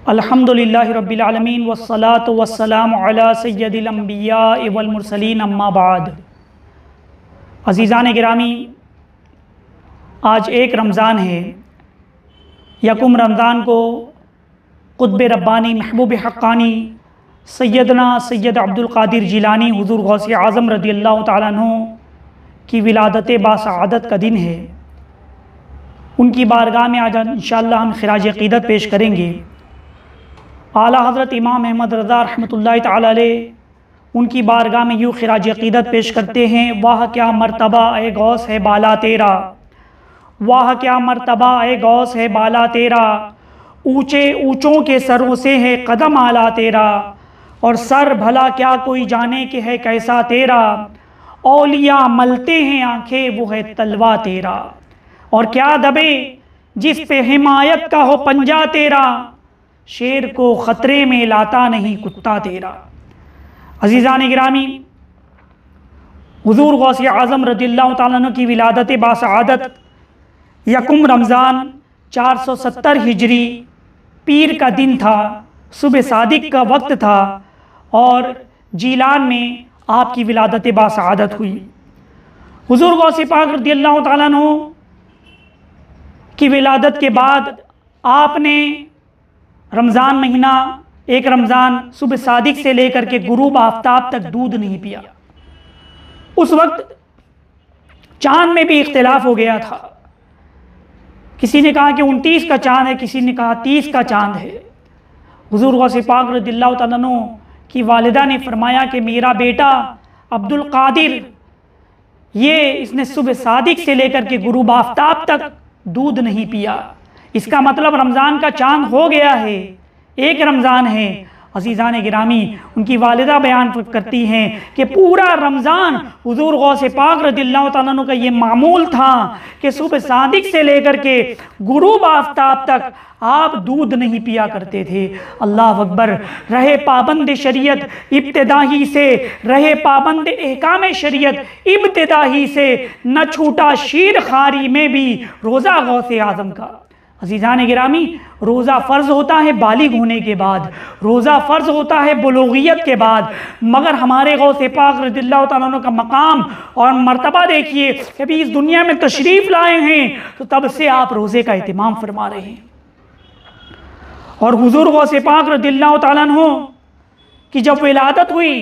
अल्हम्दुलिल्लाहि रब्बिल आलमीन वस्सलातु वस्सलामु अला सय्यदिल अंबिया वल मुरसलीन अम्मा बाद। अज़ीज़ान गिरामी, आज एक रमज़ान है। यकुम रमज़ान को क़ुत्ब रब्बानी महबूब हक़्क़ानी सैयदना सैयद अब्दुल क़ादिर जिलानी हुज़ूर गौसे आज़म रज़ियल्लाहु तआला अन्हु की विलादत बासआदत का दिन है। उनकी बारगाह में आज इंशाअल्लाह हम ख़िराज अक़ीदत पेश करेंगे। आला हज़रत इमाम अहमद रज़ा रहमतुल्लाहि तआला अलैह उनकी बारगाह में यूँ ख़िराज अक़ीदत पेश करते हैं। वाह क्या मर्तबा ए गौस है बाला तेरा, वाह क्या मर्तबा ए गौस है बाला तेरा, ऊँचे ऊँचों के सरों से है कदम आला तेरा, और सर भला क्या कोई जाने के है कैसा तेरा, औलिया मलते हैं आँखें वो है तलवा तेरा, और क्या दबे जिस पे हिमायत का हो पंजा तेरा, शेर को ख़तरे में लाता नहीं कुत्ता तेरा। अज़ीज़ान गिरामी, हुज़ूर गौसे आज़म रज़ियल्लाहु तआला अन्हु की विलादत बासआदत यकुम रमज़ान 470 हिजरी पीर का दिन था। सुबह सादिक का वक्त था और जीलान में आपकी विलादत बासआदत हुई। हुज़ूर गौसे पाक रज़ियल्लाहु तआला अन्हु की विलादत के बाद आपने रमज़ान महीना, एक रमज़ान सुबह सादिक से लेकर के गुरूब आफ्ताब तक दूध नहीं पिया। उस वक्त चाँद में भी इख्तिलाफ हो गया था। किसी ने कहा कि 29 का चाँद है, किसी ने कहा 30 का चाँद है। हुज़ूर गौसे पाक रज़ियल्लाहु तआला अन्हु की वालिदा ने फरमाया कि मेरा बेटा अब्दुल क़ादिर, ये इसने सुबह सादिक से लेकर के गुरूब आफ्ताब तक दूध नहीं पिया। इसका मतलब रमज़ान का चाँद हो गया है, एक रमज़ान है। अज़ीज़ान गिरामी, उनकी वालिदा बयान करती हैं कि पूरा रमज़ान हुज़ूर गौसे पाक रज़ियल्लाहु तआला अन्हु का ये मामूल था कि सुबह सादिक से लेकर के गुरूब आफ्ताब तक आप दूध नहीं पिया करते थे। अल्लाह अकबर। रहे पाबंद शरीयत इब्तिदाही से, रहे पाबंद एहकाम शरीयत इब्तिदाही से, न छूटा शीर खारी में भी रोज़ा गौसे आज़म का। अज़ीज़ान गिरामी, रोज़ा फ़र्ज़ होता है बालिग होने के बाद, रोज़ा फ़र्ज़ होता है बुलूगियत के बाद, मगर हमारे गौसे पाक रज़ियल्लाहु तआला अन्हु का मकाम और मर्तबा देखिए। कभी इस दुनिया में तशरीफ़ लाए हैं तो तब से आप रोज़े का एहतिमाम फरमा रहे हैं। और हुज़ूर गौसे पाक रज़ियल्लाहु तआला अन्हु की जब विलादत हुई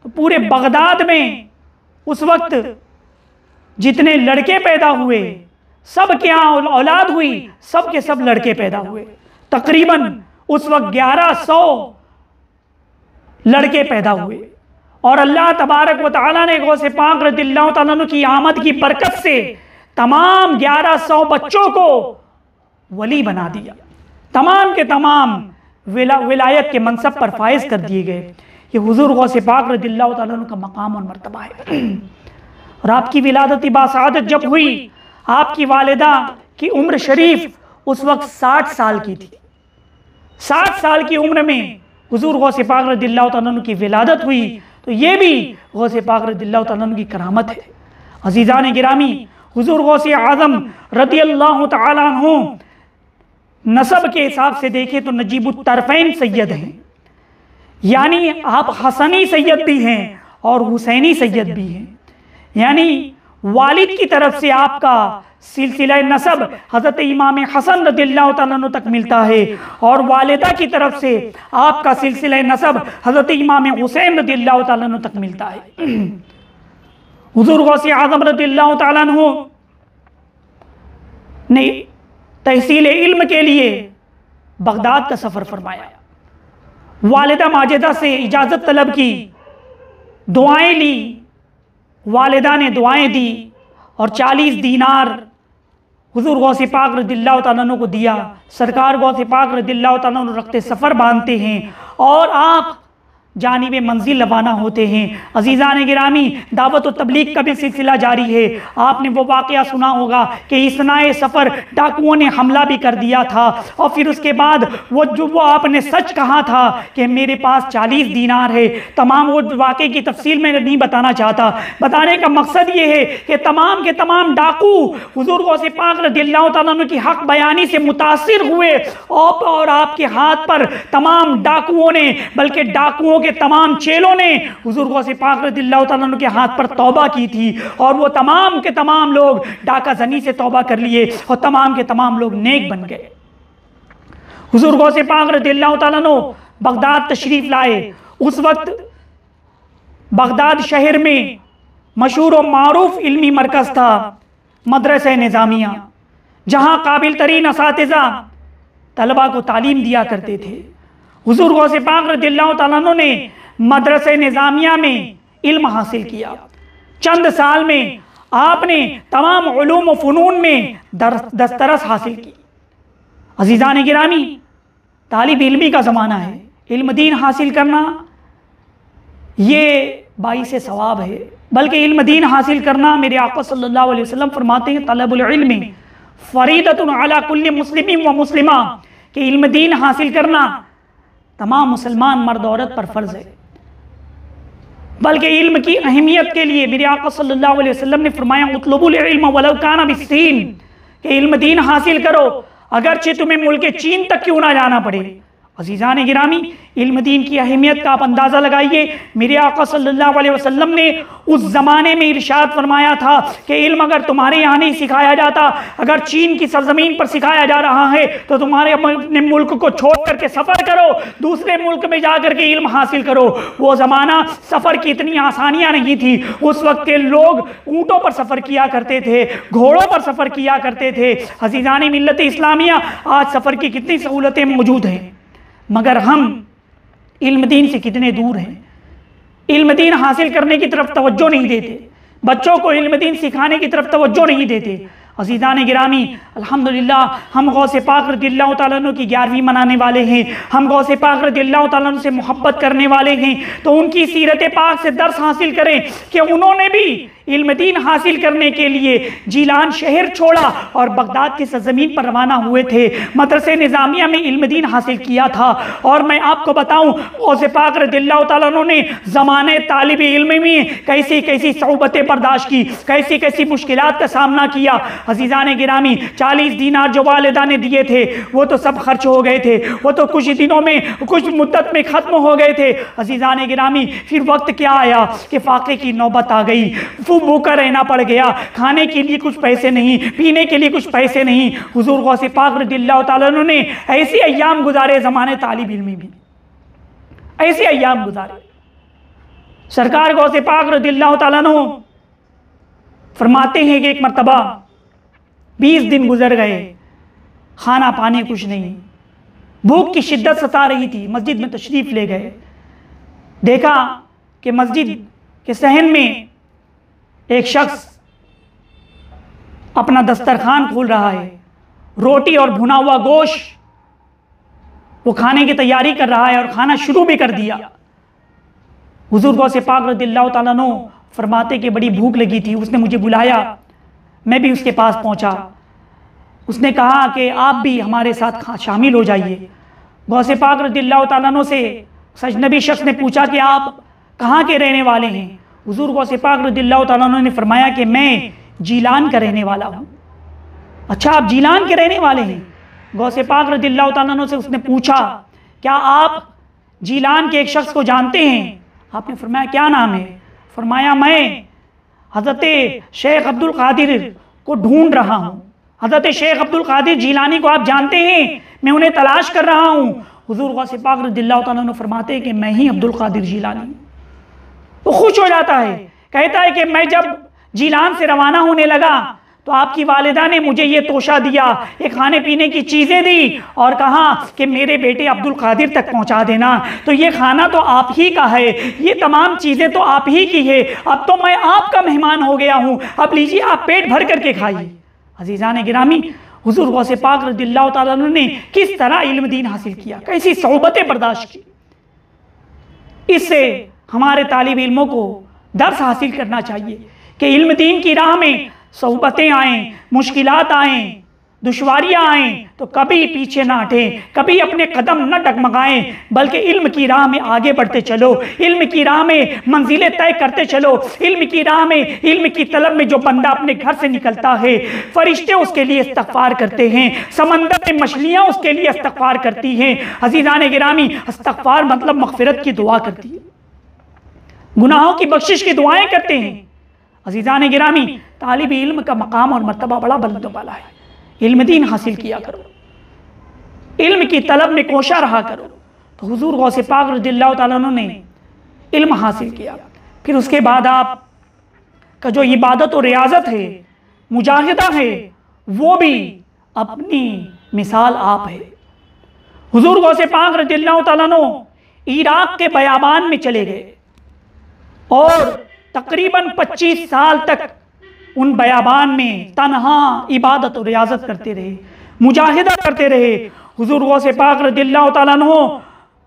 तो पूरे बगदाद में उस वक्त जितने लड़के पैदा हुए, सब के यहाँ औलाद हुई, सब के सब लड़के पैदा हुए। तकरीबन उस वक्त 1100 लड़के पैदा हुए। और अल्लाह तबारक व तआला ने गौसे पाक रज़ियल्लाहु तआला अन्हु की आमद की बरकत से तमाम 1100 बच्चों को वली बना दिया। तमाम के तमाम विलायत के मनसब पर फाइज कर दिए गए। ये हुज़ूर गौसे पाक रज़ियल्लाहु तआला अन्हु का मकाम और मर्तबा है। और आपकी विलादत बासआदत जब हुई, आपकी वालिदा की उम्र शरीफ उस वक्त 60 साल की थी। 60 साल की उम्र में हुज़ूर गौसे पाक रज़ियल्लाहु तआला अन्हु की विलादत हुई, तो ये भी गौसे पाक रज़ियल्लाहु तआला अन्हु की करामत है। अज़ीज़ान गिरामी, हुज़ूर गौसे आज़म रज़ियल्लाहु तआला अन्हु नसब के हिसाब से देखें तो नजीबुत तरफ़ैन सैयद हैं, यानी आप हसनी सैयद भी हैं और हुसैनी सैयद भी हैं। यानी वालिद की तरफ से आपका सिलसिला नसब हज़रत इमाम हसन रज़ियल्लाहु तआला अन्हु तक मिलता है, और वालिदा की तरफ से आपका सिलसिला नसब हज़रत इमाम हुसैन रज़ियल्लाहु तआला अन्हु तक मिलता है। हुज़ूर गौसे आज़म रज़ियल्लाहु तआला अन्हु ने तहसील इल्म के लिए बगदाद का सफ़र फरमाया। वालिदा माजिदा से इजाज़त तलब की, दुआएं ली, वालिदा ने दुआएं दी और 40 दीनार हुज़ूर गौसे पाक रज़ियल्लाहु तआला अन्हु को दिया। सरकार गौसे पाक रज़ियल्लाहु तआला अन्हु रखते सफ़र बांधते हैं और आप जानिब मंजिल रवाना होते हैं। अजीज़ान गिरामी, दावत व तबलीग का भी सिलसिला जारी है। आपने वो वाक़या सुना होगा कि इसनाए सफ़र डाकुओं ने हमला भी कर दिया था, और फिर उसके बाद वो आपने सच कहा था कि मेरे पास 40 दीनार है। तमाम वो वाक़े की तफसील में नहीं बताना चाहता। बताने का मकसद ये है कि तमाम के तमाम डाकू हुज़ूर गौसे पाक रज़ियल्लाहु तआला अन्हु की हक़ बयानी से मुतासिर हुए, और आपके हाथ पर तमाम डाकुओं ने, बल्कि डाकुओं के तमाम चेलों ने हुज़ूर गौसे पाक रज़ियल्लाहु तआला अन्हु के हाथ पर तौबा की थी, और वो तमाम के तमाम लोग डाका जनी से तौबा कर लिए और तमाम के तमाम लोग नेक बन गए। हुज़ूर गौसे पाक रज़ियल्लाहु तआला अन्हु बगदाद तशरीफ़ लाए। उस वक्त बगदाद शहर में मशहूर और मारूफ इल्मी मरकज़ था मदरसा निज़ामिया, जहाँ काबिल तरीन असातिज़ा तलबा को तालीम दिया करते थे। हुज़ूर गौसे पाक रज़ियल्लाहु तआला अन्हु ने मदरसा निज़ामिया में इल्म हासिल किया। चंद साल में आपने तमाम उलूम व फ़नून में दस्तरस हासिल की। अज़ीज़ान गिरामी, तालिब इल्मी का ज़माना है। इल्म दीन हासिल करना ये बाइसे सवाब है, बल्कि इल्म दीन हासिल करना, मेरे आका सल्लल्लाहु अलैहि वसल्लम फरमाते हैं तलबुल इल्मी फ़रीदतुन अला कुल्ली मुस्लिमिन व मुस्लिमा, कि इल्म दीन हासिल करना तमाम मुसलमान मर्द औरत पर फ़र्ज़ है। बल्कि इल्म की अहमियत के लिए मेरे आका सल्लल्लाहु अलैहि वसल्लम ने फरमाया उतलुबुल इल्म वलौ काना बिस्सीन, कि इल्म दीन हासिल करो अगरचे तुम्हें मुल्क चीन तक क्यों ना जाना पड़े। अज़ीज़ान गिरामी, इल्म दीन की अहमियत का आप अंदाज़ा लगाइए। मेरे आका सल्लल्लाहु अलैहि वसल्लम ने उस ज़माने में इरशाद फरमाया था कि इल्म अगर तुम्हारे यहाँ नहीं सिखाया जाता, अगर चीन की सरजमीन पर सिखाया जा रहा है, तो तुम्हारे अपने मुल्क को छोड़ करके सफ़र करो, दूसरे मुल्क में जा करके इल्म हासिल करो। वो ज़माना सफ़र की इतनी आसानियाँ नहीं थी। उस वक्त के लोग ऊँटों पर सफ़र किया करते थे, घोड़ों पर सफ़र किया करते थे। अज़ीज़ान मिल्लत इस्लामिया, आज सफ़र की कितनी सहूलतें मौजूद हैं, मगर हम इल्म दीन से कितने दूर हैं। इल्म दीन हासिल करने की तरफ तवज्जो नहीं देते, बच्चों को इल्म दीन सिखाने की तरफ तवज्जो नहीं देते। अज़ीज़ान गिरामी, अल्हम्दुलिल्लाह हम गौसे पाक रज़ियल्लाहु तआला अन्हु की 11वीं मनाने वाले हैं, हम गौसे पाक रज़ियल्लाहु तआला अन्हु से मोहब्बत करने वाले हैं, तो उनकी सीरत पाक से दर्स हासिल करें कि उन्होंने भी इल्म दीन हासिल करने के लिए जीलान शहर छोड़ा और बगदाद की सरजमीन पर रवाना हुए थे। मदरसे निज़ामिया में इल्म दीन हासिल किया था। और मैं आपको बताऊं, गौसे पाक रज़ियल्लाहु तआला अन्हु ने ज़माने तालिब इल्म में कैसी कैसी सऊबतें बर्दाश्त की, कैसी कैसी मुश्किलात का सामना किया। अज़ीज़ान गिरामी, 40 दीनार जो वालिदा ने दिए थे वो तो सब खर्च हो गए थे, वो तो कुछ दिनों में, कुछ मुद्दत में ख़त्म हो गए थे। अज़ीज़ान गिरामी, फिर वक्त क्या आया कि फ़ाक़े की नौबत आ गई, भूखा रहना पड़ गया, खाने के लिए कुछ पैसे नहीं, पीने के लिए कुछ पैसे नहीं। हुज़ूर गौसे पाक रज़ियल्लाहु तआला अन्हु ने ऐसे अय्याम गुजारे, ज़माने तालिब इल्मी भी ऐसे अय्याम गुजारे। सरकार गौसे पाक रज़ियल्लाहु तआला अन्हु फरमाते हैं कि एक मरतबा 20 दिन गुजर गए, खाना पानी कुछ नहीं, भूख की शिद्दत सता रही थी। मस्जिद में तशरीफ़ ले गए, देखा कि मस्जिद के सहन में एक शख्स अपना दस्तरखान खोल रहा है, रोटी और भुना हुआ गोश्त वो खाने की तैयारी कर रहा है और खाना शुरू भी कर दिया। हुज़ूर गौसे पाक रज़ियल्लाहु तआला अन्हु फरमाते कि बड़ी भूख लगी थी, उसने मुझे बुलाया, मैं भी उसके पास पहुंचा। उसने कहा कि आप भी हमारे साथ शामिल हो जाइए। गौसे पाक रज़ियल्लाहु तआला अन्हु से अजनबी शख्स ने पूछा कि आप कहाँ के रहने वाले हैं। हुज़ूर गौसे पाक रज़ियल्लाहु तआला अन्हु ने फरमाया कि मैं जीलान का रहने वाला हूँ। अच्छा, आप जीलान के रहने वाले हैं? गौसे पाक रज़ियल्लाहु तआला अन्हु से उसने पूछा, क्या आप जीलान के एक शख्स को जानते हैं? आपने फरमाया क्या नाम है? फरमाया मैं हज़रत शेख अब्दुल कादिर को ढूंढ रहा हूँ। हज़रत शेख अब्दुल कादिर जीलानी को आप जानते हैं? मैं उन्हें तलाश कर रहा हूँ। हुज़ूर गौसे पाक रज़ियल्लाहु तआला अन्हु फरमाते हैं कि मैं ही अब्दुल कादिर जीलानी। वो खुश हो जाता है, कहता है कि मैं जब जीलान से रवाना होने लगा तो आपकी वालिदा ने मुझे ये तोशा दिया, ये खाने पीने की चीज़ें दी और कहा कि मेरे बेटे अब्दुल कादिर तक पहुंचा देना। तो ये खाना तो आप ही का है, ये तमाम चीज़ें तो आप ही की है, अब तो मैं आपका मेहमान हो गया हूँ, अब लीजिए आप पेट भर करके खाइए। अज़ीज़ान गिरामी, हुज़ूर गौसे पाक रज़ियल्लाहु तआला अन्हु ने किस तरह इल्म दीन हासिल किया, कैसी सोहबतें बर्दाश्त की। इससे हमारे तालिब इल्मों को दर्स हासिल करना चाहिए कि इल्म दीन की राह में सोहबतें आएँ, मुश्किलात आएँ, दुश्वारियाँ आएँ तो कभी पीछे ना हटें, कभी अपने कदम न डगमगाएं, बल्कि इल्म की राह में आगे बढ़ते चलो, इल्म की राह में मंजिलें तय करते चलो। इल्म की राह में, इल्म की तलब में जो बंदा अपने घर से निकलता है, फरिश्ते उसके लिए इस्तग़फ़ार करते हैं, समंदर में मछलियाँ उसके लिए इस्तग़फ़ार करती हैं। अज़ीज़ान गिरामी, इस्तग़फ़ार मतलब मग़फ़िरत की दुआ करती है, गुनाहों की बख्शिश की दुआएं करते हैं। अज़ीज़ान गिरामी, तालिब इल्म का मकाम और मर्तबा बड़ा बुलंद वाला है। इल्म दीन हासिल किया करो, इल्म की तलब में कोशा रहा करो। तो हुजूर गौसे पाक रज़ियल्लाहु ताला अन्हु ने इल्म हासिल किया। फिर उसके बाद आप का जो इबादत और रियाजत है, मुजाहिदा है, वो भी अपनी मिसाल आप है। हुजूर गौसे पाक रज़ियल्लाहु ताला अन्हु इराक के बयाबान में चले गए और तकरीबन 25 साल तक उन बयाबान में तन्हा इबादत और रियाजत करते रहे, मुजाहिदा करते रहे। हुजूर गौसे पाक रज़ियल्लाहु ताला अन्हु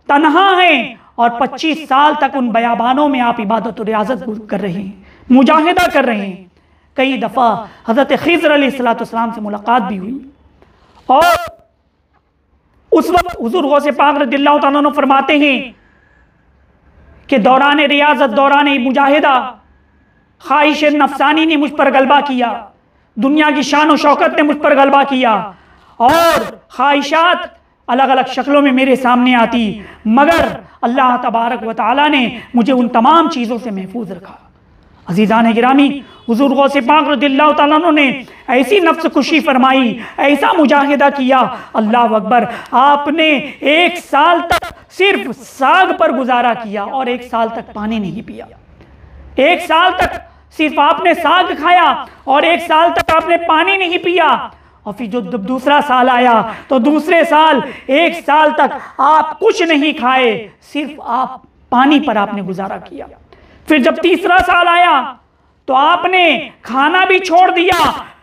तन्हा हैं और 25 साल तक उन बयाबानों में आप इबादत और रियाजत कर रहे हैं, मुजाहिदा कर रहे हैं। कई दफ़ा हज़रत ख़िज़्र अलैहिस्सलाम से मुलाकात भी हुई और उस वक्त हुजूर गौसे पाक रज़ियल्लाहु ताला अन्हु फरमाते हैं कि दौरान रियाजत, दौरान मुजाहिदा, ख्वाहिश नफसानी ने मुझ पर गलबा किया, दुनिया की शान और शौकत ने मुझ पर गलबा किया और ख्वाहिशात अलग अलग शक्लों में मेरे सामने आती, मगर अल्लाह तबारक व तआला ने मुझे उन तमाम चीज़ों से महफूज रखा। अज़ीज़ान गिरामी, हुजूर गौसे पाक रज़ियल्लाहु ताला अन्हु ने ऐसी नफ्स खुशी फरमाई, ऐसा मुजाहिदा किया, अल्लाह अकबर, आपने 1 साल तक सिर्फ साग पर गुजारा किया और 1 साल तक पानी नहीं पिया। 1 साल तक सिर्फ आपने साग खाया और 1 साल तक आपने पानी नहीं पिया। और फिर जो दूसरा साल आया तो दूसरे साल 1 साल तक आप कुछ नहीं खाए, सिर्फ आप पानी पर आपने गुजारा किया। फिर जब तीसरा साल आया तो आपने खाना भी छोड़ दिया,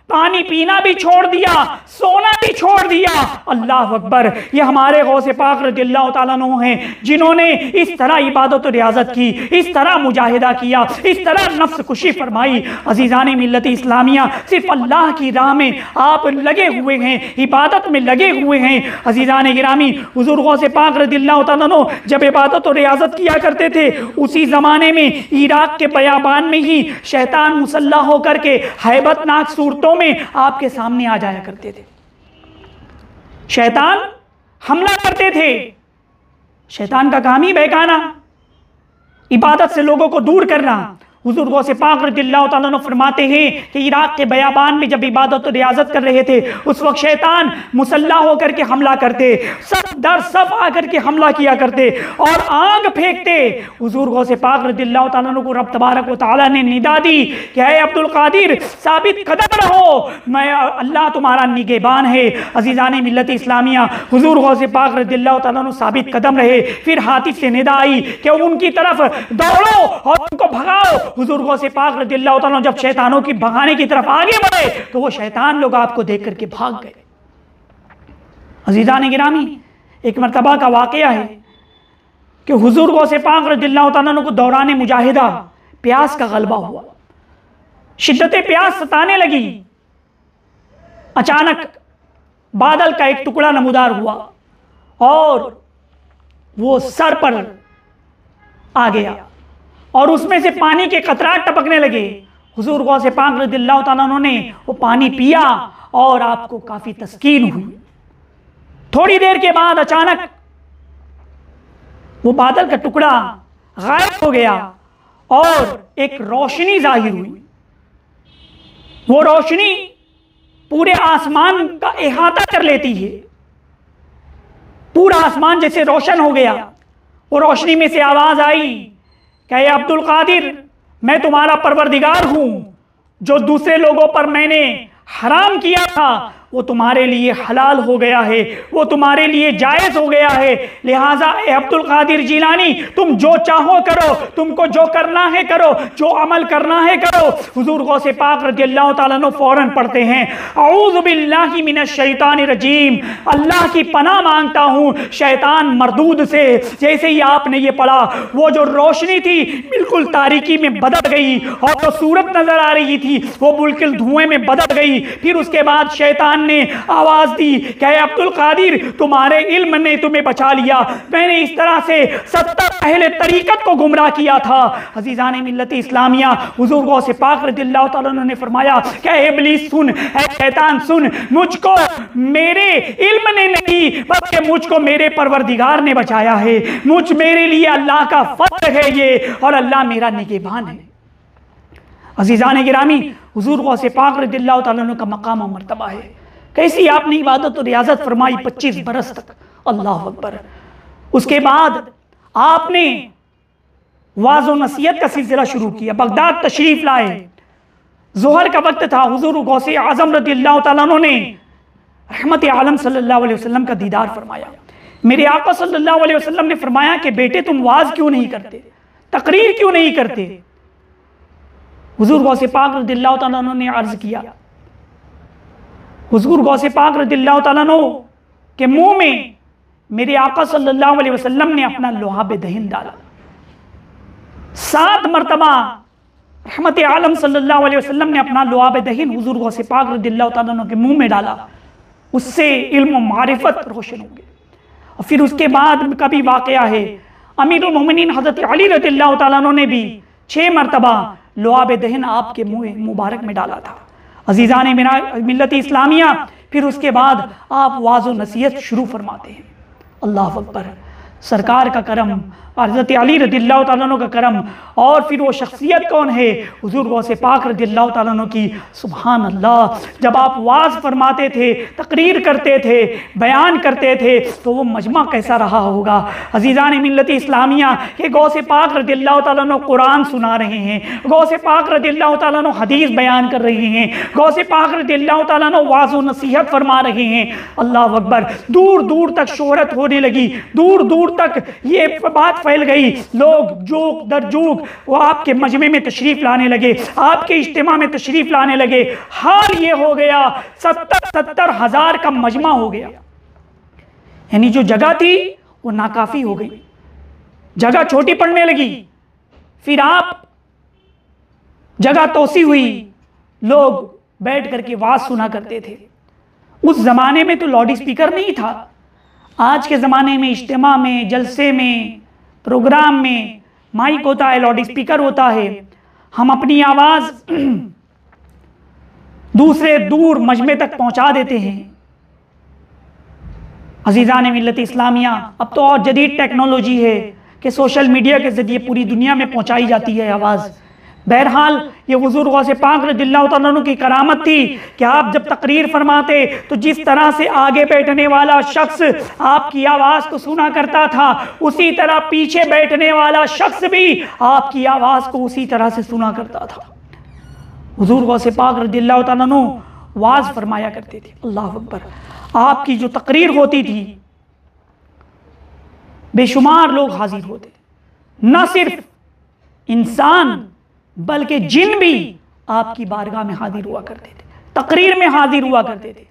पानी पीना भी छोड़ दिया, सोना भी छोड़ दिया। अल्लाह अकबर, ये हमारे गौसे पाक रज़ियल्लाहु ताला अन्हु हैं जिन्होंने इस तरह इबादत और रियाजत की, इस तरह मुजाहिदा किया, इस तरह नफ्स खुशी फरमाई। अज़ीज़ान मिल्लत इस्लामिया, सिर्फ अल्लाह की राह में आप लगे हुए हैं, इबादत में लगे हुए हैं। अज़ीज़ान गिरामी, हुज़ूर गौसे पाक रज़ियल्लाहु ताला अन्हु जब इबादत और रियाजत किया करते थे, उसी ज़माने में इराक के बयाबान में ही शैतान मुसल्लह होकर के हैबतनाक सूरतों में आपके सामने आ जाया करते थे। शैतान हमला करते थे। शैतान का काम ही बहकाना, इबादत से लोगों को दूर करना। हुजूर गौसे पाक रज़ियल्लाहु ताला अन्हु फरमाते हैं कि इराक के बयाबान में जब इबादत और रियाजत कर रहे थे, उस वक्त शैतान मुसल्ला होकर के हमला करते, सब दर सब आकर के हमला किया करते और आग फेंकते। हुजूर गौसे पाक रज़ियल्लाहु ताला अन्हु को रब तबारक व तआला ने निदा दी कि ऐ अब्दुल कादिर, साबित कदम रहो, मैं अल्लाह तुम्हारा निगहबान है। अज़ीज़ान मिल्लत इस्लामिया, हुजूर गौसे पाक रज़ियल्लाहु ताला अन्हु साबित कदम रहे। फिर हातिफ से निदा आई कि उनकी तरफ दौड़ो और उनको भगाओ। हुजूर गौसे पाक रज़ियल्लाहु ताला जब शैतानों की भगाने की तरफ आगे बढ़े तो वो शैतान लोग आपको देख करके भाग गए। अज़ीज़ान गिरामी, एक मरतबा का वाक़या है कि हुजूर गौसे पाक रज़ियल्लाहु ताला को दौरान मुजाहिदा प्यास का गलबा हुआ, शिद्दत प्यास सताने लगी। अचानक बादल का एक टुकड़ा नमूदार हुआ और वो सर पर आ गया और उसमें से पानी के कतरात टपकने लगे। हुजूर गौसे पाक रज़ियल्लाहु ताला अन्हु ने वो पानी पिया और आपको काफ़ी तस्कीन हुई। थोड़ी देर के बाद अचानक वो बादल का टुकड़ा गायब हो गया और एक रोशनी जाहिर हुई। वो रोशनी पूरे आसमान का इहाता कर लेती है, पूरा आसमान जैसे रोशन हो गया। वो रोशनी में से आवाज़ आई कि ऐ अब्दुल कादिर, मैं तुम्हारा परवरदिगार हूँ, जो दूसरे लोगों पर मैंने हराम किया था वो तुम्हारे लिए हलाल हो गया है, वो तुम्हारे लिए जायज़ हो गया है। लिहाजा ए अब्दुल कादिर जिलानी, तुम जो चाहो करो, तुमको जो करना है करो, जो अमल करना है करो। हुजूर गौसे पाक रज़ियल्लाहु ताला अन्हु फौरन पढ़ते हैं, औज़ु बिल्लाहि मिनश शैतानिर रजीम, अल्लाह की पनाह मांगता हूँ शैतान मरदूद से। जैसे ही आपने ये पढ़ा, वो जो रोशनी थी बिल्कुल तारीकी में बदल गई, और जो सूरत नजर आ रही थी वो बिल्कुल धुएं में बदल गई। फिर उसके बाद शैतान ने आवाज दी कि अब्दुल कादिर, तुम्हारे इल्म ने तुम्हें बचा लिया, मैंने इस तरह से 70 अहले तरीकत को गुमराह किया था। अजीजान मिल्लत इस्लामिया, हुजूर गौसे पाक रज़ियल्लाहु ताला अन्हु ने फरमाया कि इब्लीस सुन, ऐ शैतान सुन, मुझको मेरे इल्म ने नहीं बल्कि मुझको मेरे परवरदिगार ने बचाया है। मेरे लिए अल्लाह का फज़ल है ये, और अल्लाह मेरा निगहबान है। अजीज़ान गिरामी, हुजूर गौसे पाक रज़ियल्लाहु ताला अन्हु का मकाम और मर्तबा है। कैसी आपने इबादत और रियाजत फरमाई 25 बरस तक, अल्लाह अकबर। उसके बाद आपने वाज़ व नसीहत का सिलसिला शुरू किया, बगदाद तशरीफ लाए, ज़ोहर का वक्त था, हुजूर गौसे आज़म रज़ियल्लाहु ताला अन्हु ने रहमत आलम सल्लल्लाहु अलैहि वसल्लम का दीदार फरमाया। मेरे आका सल्लल्लाहु अलैहि वसल्लम ने फरमाया कि बेटे तुम वाज क्यों नहीं करते, तकरीर क्यों नहीं करते। हुजूर गौसे पाक रज़ियल्लाहु ताला अन्हु ने अर्ज किया, हुजूर गौसे पाक रज़ियल्लाहु ताला अन्हु के मुंह में मेरे आका सल्लल्लाहु अलैहि वसल्लम ने अपना लुआब दहिन डाला। 7 मरतबा रहमत आलम सल्लल्लाहु अलैहि वसल्लम ने अपना लुआब दहिन हुजूर गौसे पाक रज़ियल्लाहु ताला अन्हु के मुंह में डाला। उससे इल्म मारिफत रोशन हो गई। और फिर उसके बाद का भी वाक़या है, अमीरुल मोमिनीन हज़रत अली रज़ियल्लाहु ताला अन्हु ने भी 6 मरतबा लुआब दहिन आपके मुँह मुबारक में डाला था। अजीज़ान मिल्लत इस्लामिया, फिर उसके बाद आप वाज़ व नसीहत शुरू फरमाते हैं। अल्लाह अकबर। सरकार का करम, हज़रत अली रज़ियल्लाहु ताला अन्हु का करम, और फिर वो शख्सियत कौन है, हुजूर गौसे पाक रज़ियल्लाहु ताला अन्हु की। सुभान अल्लाह, जब आप वाज़ फरमाते थे, तकरीर करते थे, बयान करते थे, तो वो मजमा कैसा रहा होगा। अज़ीज़ान मिल्लत इस्लामिया, कि गौसे पाक रज़ियल्लाहु ताला अन्हु कुरान सुना रहे हैं, गौसे पाक रज़ियल्लाहु ताला अन्हु हदीस बयान कर रहे हैं, गौसे पाक रज़ियल्लाहु ताला अन्हु वाज़ व नसीहत फरमा रहे हैं। अल्लाह अकबर। दूर दूर तक शोहरत होने लगी, दूर दूर तक ये बात फैल गई, लोग जूक दर जूक वो आपके मजमे में तशरीफ लाने लगे, आपके इज्तिमा में तशरीफ लाने लगे। हाल ये हो गया 70 हज़ार का मजमा हो गया। यानी जो जगह थी वो नाकाफी हो गई, जगह छोटी पड़ने लगी। फिर आप जगह तोसी हुई, लोग बैठ करके वाज सुना करते थे। उस जमाने में तो लाउड स्पीकर नहीं था। आज के ज़माने में इज्तिमा में, जलसे में, प्रोग्राम में माइक होता है, लाउड स्पीकर होता है। हम अपनी आवाज़ दूसरे दूर मजमे तक पहुंचा देते हैं। अजीज़ान मिल्लत इस्लामिया, अब तो और जदीद टेक्नोलॉजी है कि सोशल मीडिया के ज़रिए पूरी दुनिया में पहुंचाई जाती है आवाज़। बहरहाल ये हुजूर गौसे पाक रज़ियल्लाहु ताला अन्हु की करामत थी कि आप जब तकरीर फरमाते तो जिस तरह से आगे बैठने वाला शख्स आपकी आवाज़ को सुना करता था, उसी तरह पीछे बैठने वाला शख्स भी आपकी आवाज़ को उसी तरह से सुना करता था। हुजूर गौसे पाक रज़ियल्लाहु ताला अन्हु वाज़ फरमाया करते थे। अल्लाह अकबर। आपकी जो तकरीर होती थी बेशुमार लोग हाजिर होते, न सिर्फ इंसान बल्कि जिन भी आपकी बारगाह में हाजिर हुआ करते थे, तकरीर में हाजिर हुआ करते थे।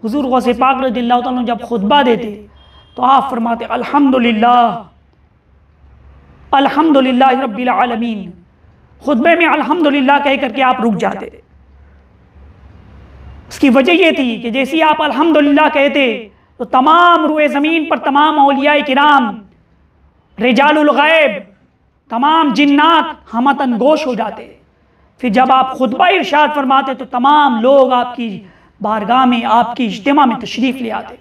हुजूर गौसे पाक रज़ियल्लाहु ताला अन्हु जब खुतबा देते तो आप फरमाते अल्हम्दुलिल्लाह अल्हम्दुलिल्लाह रब्बिल आलमीन। खुतबे में अल्हम्दुलिल्लाह कह करके आप रुक जाते। उसकी वजह यह थी कि जैसे आप अल्हम्दुलिल्लाह कहते तो तमाम रुए ज़मीन पर तमाम औलिया किराम, रिजालुल गैब, तमाम जिन्नात हमतन गोश हो जाते। फिर जब आप खुतबा इरशाद फरमाते तो तमाम लोग आपकी बारगाह में, आपकी इज्तिमा में तशरीफ ले आते।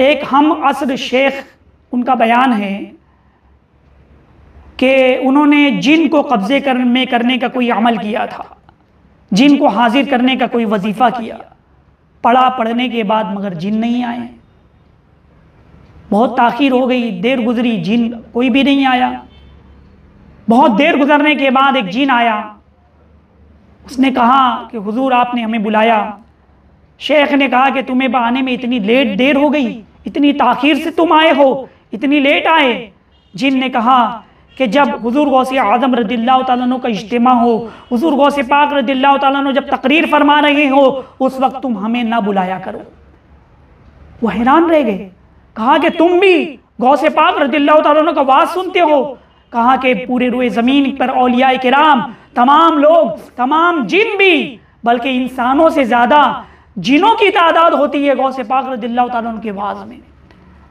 एक हम असर शेख, उनका बयान है कि उन्होंने जिन को कब्जे करने का कोई अमल किया था, जिन को हाजिर करने का कोई वजीफ़ा किया, पढ़ा, पढ़ने के बाद मगर जिन नहीं आए। बहुत ताख़ीर हो गई, देर गुजरी, जिन कोई भी नहीं आया। बहुत देर गुजरने के बाद एक जिन आया। उसने कहा कि हुजूर आपने हमें बुलाया। शेख ने कहा कि तुम्हें आने में इतनी देर हो गई, इतनी ताखीर से तुम आए हो, इतनी लेट आए। जिन ने कहा कि जब हुजूर गौसे आज़म रज़ियल्लाहु ताला अन्हु का इज्तिमा हो, हुजूर गौसे पाक रज़ियल्लाहु ताला अन्हु जब तकरीर फरमा रहे हो, उस वक्त तुम हमें ना बुलाया करो। वो हैरान रह गए। कहा कि तुम भी गौसे पाक रज़ियल्लाहु ताला अन्हु का वाज सुनते हो? कहा कि पूरे रुए ज़मीन पर औलिया किराम, तमाम लोग, तमाम जिन भी, बल्कि इंसानों से ज़्यादा जिनों की तादाद होती है गौसे पाक रज़ियल्लाहु ताला अन्हु के वाज में।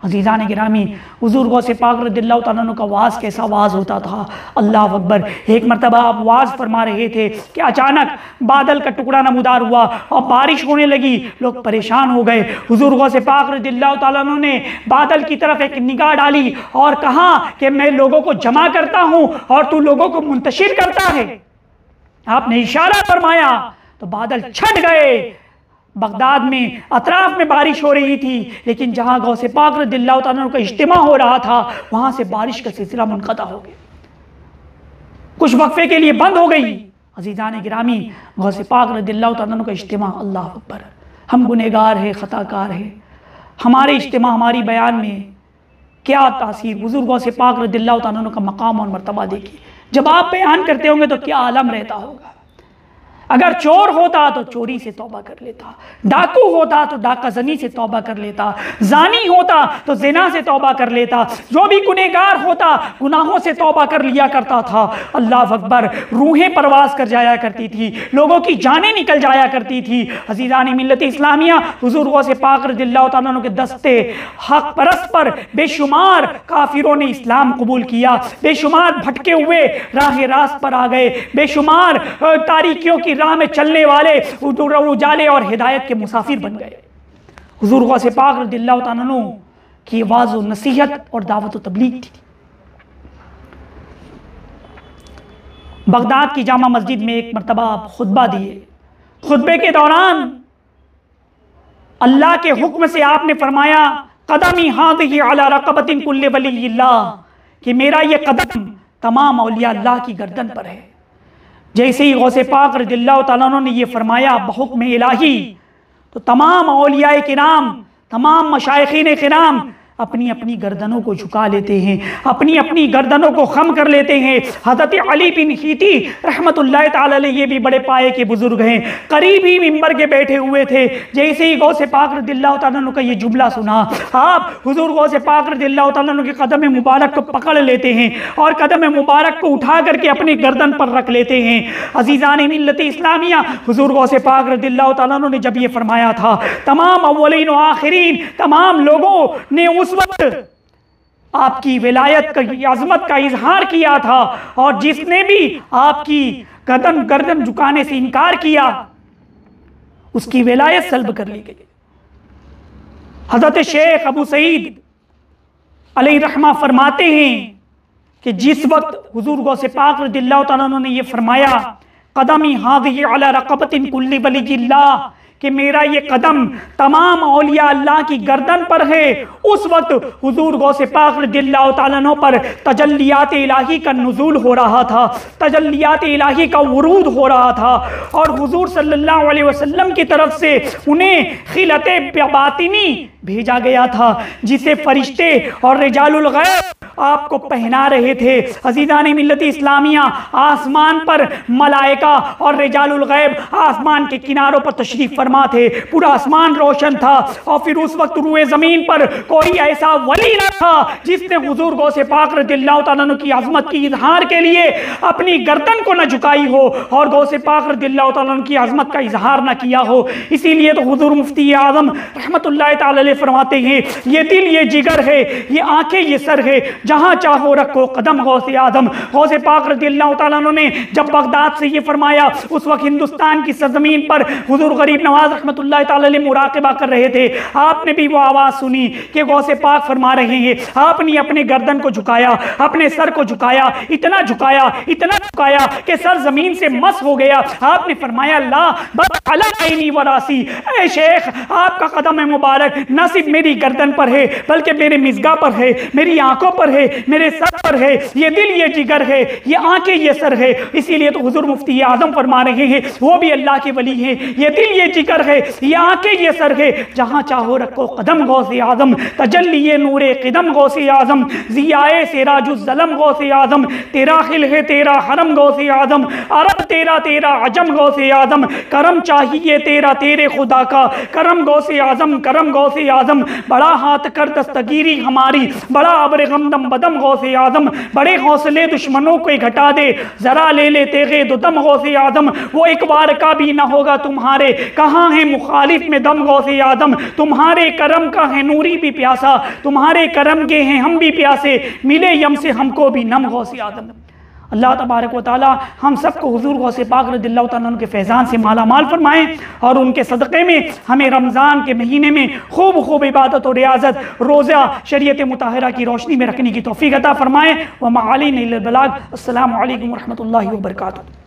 अज़ीज़ान गिरामी, हुज़ूर गौसे पाक रज़ियल्लाहु ताला अन्हु का वाज कैसा वाज होता था, अल्लाह अकबर। एक मरतबा आप वाज फरमा रहे थे कि अचानक बादल का टुकड़ा नमूदार हुआ और बारिश होने लगी। लोग परेशान हो गए। हुज़ूर गौसे पाक रज़ियल्लाहु ताला अन्हु ने बादल की तरफ एक निगाह डाली और कहा कि मैं लोगों को जमा करता हूँ और तू लोगों को मुंतशिर करता है। आपने इशारा फरमाया तो बादल छट गए। बगदाद में अतराफ में बारिश हो रही थी, लेकिन जहां गौसे पाक रज़ियल्लाहु ताला अन्हु का इज्तिमा हो रहा था, वहां से बारिश का सिलसिला मुनक़ता हो गया, कुछ वक्फे के लिए बंद हो गई। अज़ीज़ान गिरामी, गौसे पाक रज़ियल्लाहु ताला अन्हु का इज्तिमा, अल्लाह अकबर। हम गुनहगार हैं, ख़ताकार हैं। हमारे इज्तिमा, हमारी बयान में क्या तासीर, हुज़ूर गौसे पाक रज़ियल्लाहु ताला अन्हु का मकाम और मर्तबा देखिए। जब आप बयान करते होंगे तो क्या आलम रहता होगा। अगर चोर होता तो चोरी से तौबा कर लेता, डाकू होता तो डाकाजनी से तौबा कर लेता, जानी होता तो जिना से तौबा कर लेता, जो भी गुनहगार होता गुनाहों से तौबा कर लिया करता था। अल्लाह अकबर। रूहें परवास कर जाया करती थी, लोगों की जानें निकल जाया करती थी। अज़ीज़ान मिल्लत इस्लामिया, हुज़ूर गौसे पाक रज़ियल्लाहु ताला अन्हु के दस्ते हक परस्त पर बेशुमार काफिरों ने इस्लाम कबूल किया, बेशुमार भटके हुए राह रास्त पर आ गए, बेशुमार तारीकियों की राह में चलने वाले उजाले और हिदायत के मुसाफिर बन गए। हुज़ूर गौसे पाक रज़ियल्लाहु ताला अन्हु की आवाज़ व नसीहत और दावत व तबलीग थी। बगदाद की जामा मस्जिद में एक मरतबा आप खुतबा दिए। खुतबे के दौरान अल्लाह के हुक्म से आपने फरमाया, कदमी हाज़िही अला रक़बतिन कुल्लि वलिय्यिल्लाह, कि मेरा ये कदम तमाम औलिया अल्लाह की गर्दन पर है। जैसे ही गौसे पाक रज़ियल्लाहु ताला अन्हु ने ये फरमाया बहुक्म इलाही, तो तमाम औलियाए किराम, तमाम मशाइखीन किराम अपनी अपनी गर्दनों को झुका लेते हैं, अपनी अपनी गर्दनों को खम कर लेते हैं। हज़रत अली बिन हीती रहमतुल्लाह ताला अलैह, ये भी बड़े पाए के बुजुर्ग हैं, करीब ही मिंबर के बैठे हुए थे। जैसे ही गौसे पाक रज़ियल्लाहु ताला अन्हु का ये जुमला सुना, आप हुज़ूर गौसे पाक रज़ियल्लाहु ताला अन्हु के कदम मुबारक को पकड़ लेते हैं और कदम मुबारक को उठा करके अपनी गर्दन पर रख लेते हैं। अज़ीज़ान मिल्लत इस्लामिया, हुज़ूर गौसे पाक रज़ियल्लाहु ताला अन्हु ने जब ये फरमाया था, तमाम अव्वलीन व आखिरीन, तमाम लोगों ने उस वक्त आपकी विलायत की अजमत का इजहार किया था, और जिसने भी आपकी गर्दन झुकाने से इनकार किया उसकी विलायत सल्ब कर ली गई। हज़रत शेख अबू सईद अलैहि रहमा फरमाते हैं कि जिस वक्त हुज़ूर गौसे पाक रज़ियल्लाहु ताला अन्हु ने ये फरमाया, कदमी हाज़िही अला रक़बतिन कुल्लि वलिय्यिल्लाह, कि मेरा ये कदम तमाम औलिया अल्लाह की गर्दन पर है, उस वक्त हुजूर गौसे पाक रज़ियल्लाहु ताला अन्हु पर तजल्लियात इलाही का नुज़ूल हो रहा था, तजल्लियात इलाही का वुरूद हो रहा था, और हुजूर सल्लल्लाहु अलैहि वसल्लम की तरफ से उन्हें खिलते बातिनी भेजा गया था, जिसे फरिश्ते और रिजालुल गैब आपको पहना रहे थे। अज़ीज़ान मिल्लत इस्लामिया, आसमान पर मलाइका और रिजालुल गैब आसमान के किनारों पर तशरीफ फरमा थे, पूरा आसमान रोशन था, और फिर उस वक्त रुए ज़मीन पर कोई ऐसा वली न था जिसने हुजूर गौसे पाक रज़ियल्लाहु ताला अन्हु की अज़मत की इजहार के लिए अपनी गर्दन को न झुकाई हो और गौसे पाक रज़ियल्लाहु ताला अन्हु की अज़मत का इजहार न किया हो। इसीलिए तो हुजूर मुफ्ती आज़म रहमतुल्लाह ताला अलैह फरमाते हैं, ये दिल ये जिगर है, ये आंखें ये सर है, जहां चाहो रखो कदम गौसे आज़म। गौसे पाक रज़ियल्लाहु ताला अन्हु ने जब बगदाद से ये फरमाया, उस वक्त हिंदुस्तान की सरजमीन पर हुजूर गरीब नवाज रहमतुल्लाह ताला अलैह मुराक़बा कर रहे थे। आपने भी वो आवाज़ सुनी कि गौसे पाक फरमा रहे हैं, आपने अपने गर्दन को झुकाया, अपने सर को झुकाया, इतना झुकाया, इतना झुकाया कि सर जमीन से मस हो गया। आपने फरमाया, ला बस अला ऐनी व रासी, ऐ शेख आपका कदम मुबारक न सिर्फ मेरी गर्दन पर है बल्कि मेरे मिज़गा पर है, मेरी आंखों पर है, मेरे सर पर है, ये दिल ये जिगर है, ये आंखें ये सर है। इसीलिए तो हुजूर मुफ्ती आजम फरमा रहे हैं, वो भी अल्लाह के वली हैं। ये दिल ये जिगर है, ये आंखें ये सर है, जहां चाहो रखो कदम गौसे आजम, तजल्ली नूरे क़दम गौसे आजम, ज़ियाए सिराजुज़्ज़लम गौसे आजम, तेरा खिल है तेरा हरम गौसे आजम, अरब तेरा तेरा अजम गौसे आजम, करम चाहिए तेरा तेरे खुदा का, करम गौसे आजम, करम गौसे आजम, बड़ा हाथ कर दस्तगीरी हमारी, बड़ा अब्र गमदम बदम गौसे आजम, बड़े हौसले दुश्मनों को घटा दे, जरा ले ले तेगे दो दम गौसे आजम, वो एक बार का भी ना होगा तुम्हारे, कहाँ है मुखालिफ में दम गौसे आजम, तुम्हारे करम का है नूरी भी प्यासा, तुम्हारे करम के हैं हम भी प्यासे, मिले यम से हमको भी नम गौसे आजम। अल्लाह तबारक व तआला हम सबको हुजूर गौसे पाक रज़ियल्लाहु तआला अन्हु के फैज़ान से माला माल फरमाएँ और उनके सदक़े में हमें रमज़ान के महीने में खूब खूब इबादत और रियाज़त, रोज़ा शरीयत मुताहरा की रोशनी में रखने की तौफ़ीक़ अता फरमाएँ। व मा अलैना इल्लल बलाग। अस्सलामु अलैकुम व रहमतुल्लाहि व बरकातुहू।